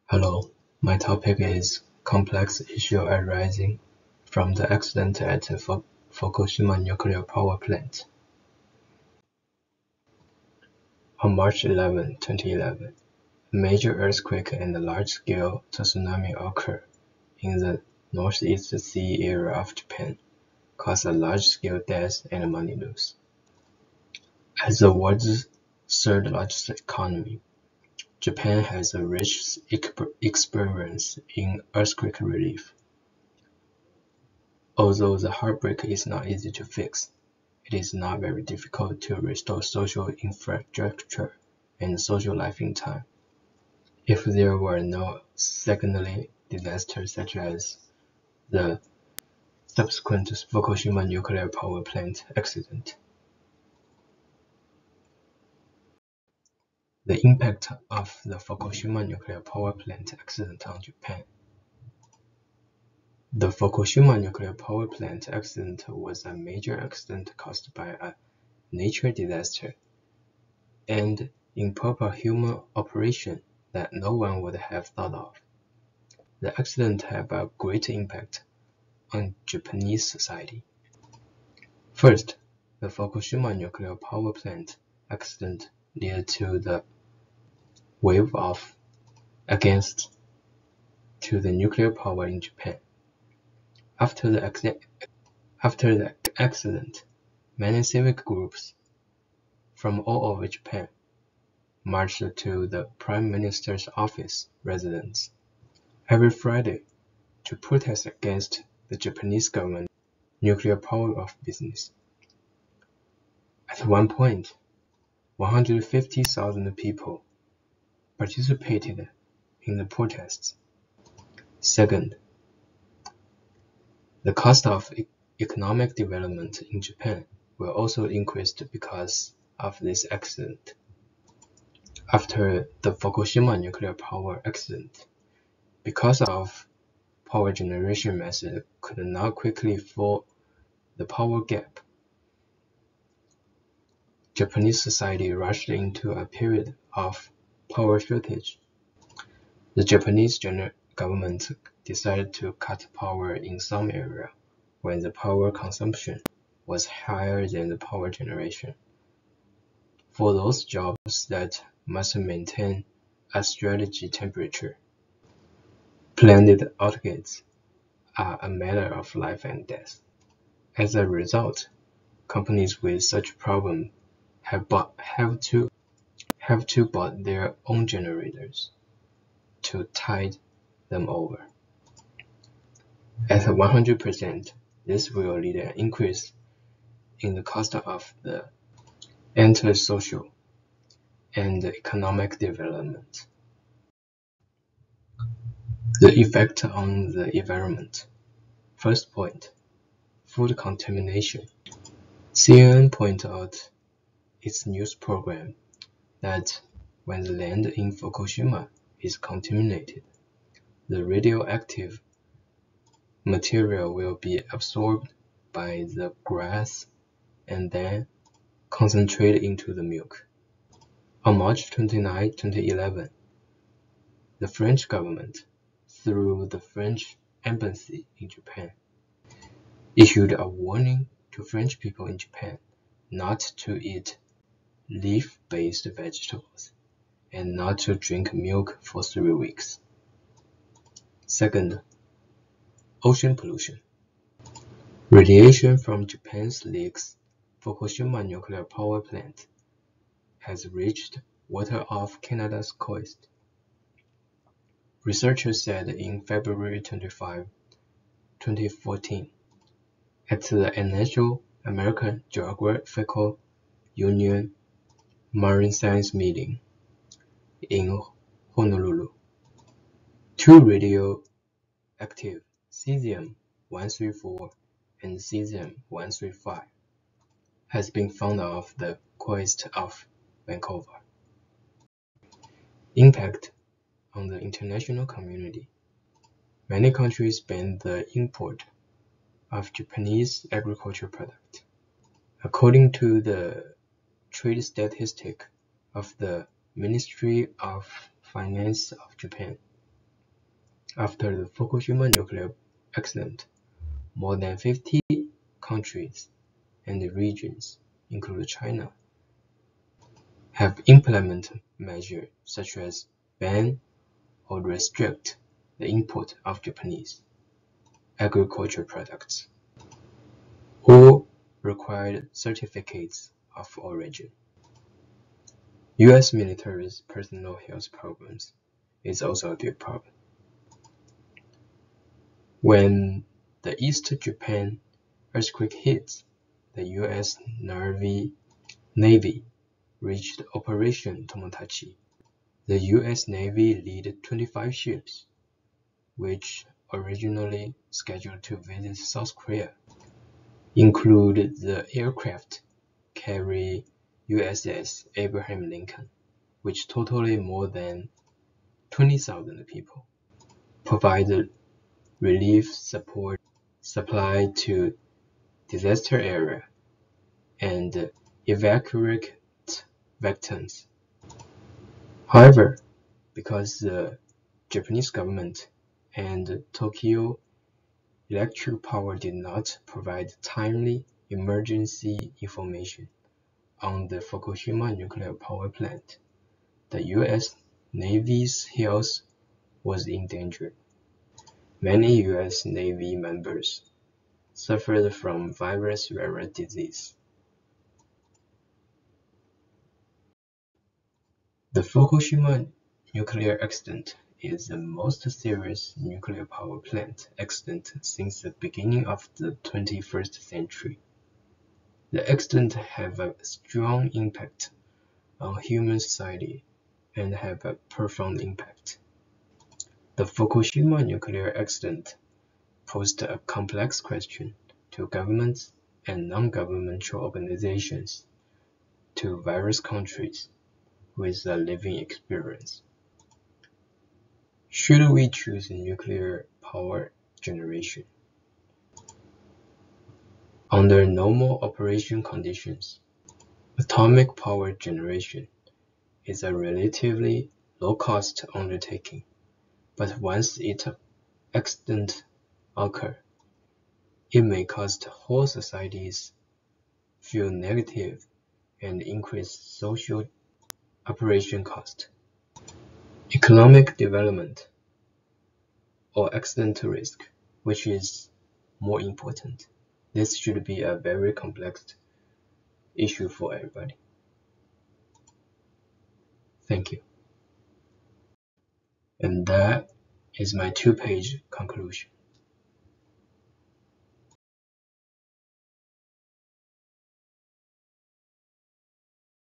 Hello, my topic is complex issue arising from the accident at Fukushima nuclear power plant. On March 11, 2011, a major earthquake and a large-scale tsunami occurred in the Northeast Sea area of Japan, caused a large-scale death and money loss. As the world's third-largest economy, Japan has a rich experience in earthquake relief. Although the heartbreak is not easy to fix, it is not very difficult to restore social infrastructure and social life in time. If there were no secondary disasters such as the subsequent Fukushima nuclear power plant accident. The impact of the Fukushima nuclear power plant accident on Japan. The Fukushima nuclear power plant accident was a major accident caused by a nature disaster and improper human operation that no one would have thought of. The accident had a great impact on Japanese society. First, the Fukushima nuclear power plant accident led to the wave of against to the nuclear power in Japan. After the accident, many civic groups from all over Japan marched to the Prime Minister's office residence every Friday to protest against the Japanese government's nuclear power off business. At one point, 150,000 people participated in the protests. Second, the cost of economic development in Japan will also increase because of this accident. After the Fukushima nuclear power accident, because of power generation method could not quickly fill the power gap, Japanese society rushed into a period of power shortage. The Japanese government decided to cut power in some area when the power consumption was higher than the power generation. For those jobs that must maintain a strategy temperature, planned outages are a matter of life and death. As a result, companies with such problem have to buy their own generators to tide them over. At 100%, this will lead to an increase in the cost of the entire social and economic development. The effect on the environment. First point, food contamination. CNN pointed out its news program that when the land in Fukushima is contaminated, the radioactive material will be absorbed by the grass and then concentrated into the milk. On March 29, 2011, the French government, through the French embassy in Japan, issued a warning to French people in Japan not to eat leaf-based vegetables and not to drink milk for 3 weeks. Second, ocean pollution. Radiation from Japan's leaks Fukushima nuclear power plant has reached water off Canada's coast. Researchers said in February 25, 2014, at the annual American Geographical Union Marine Science meeting in Honolulu, 2 radioactive cesium-134 and cesium-135 has been found off the coast of Vancouver. Impact on the international community. Many countries ban the import of Japanese agricultural products. According to the trade statistic of the Ministry of Finance of Japan, After the Fukushima nuclear accident, more than 50 countries and regions, including China, have implemented measures such as ban or restrict the import of Japanese agricultural products or required certificates of origin. U.S. military's personal health programs is also a big problem. When the East Japan earthquake hit, the U.S. Navy reached Operation Tomodachi. The U.S. Navy led 25 ships, which originally scheduled to visit South Korea, included the aircraft carrier USS Abraham Lincoln, which totaled more than 20,000 people, provided relief support, supply to disaster area, and evacuate victims. However, because the Japanese government and Tokyo Electric Power did not provide timely emergency information on the Fukushima nuclear power plant, the U.S. Navy's health was endangered. Many U.S. Navy members suffered from virus-rare disease. The Fukushima nuclear accident is the most serious nuclear power plant accident since the beginning of the 21st century. The accident had a strong impact on human society and have a profound impact. The Fukushima nuclear accident posed a complex question to governments and non-governmental organizations, to various countries with a living experience. Should we choose nuclear power generation? Under normal operation conditions, atomic power generation is a relatively low-cost undertaking, but once its accident occurs, it may cause whole societies feel negative and increase social operation cost, economic development, or accident risk, which is more important. This should be a very complex issue for everybody. Thank you. And that is my 2-page conclusion.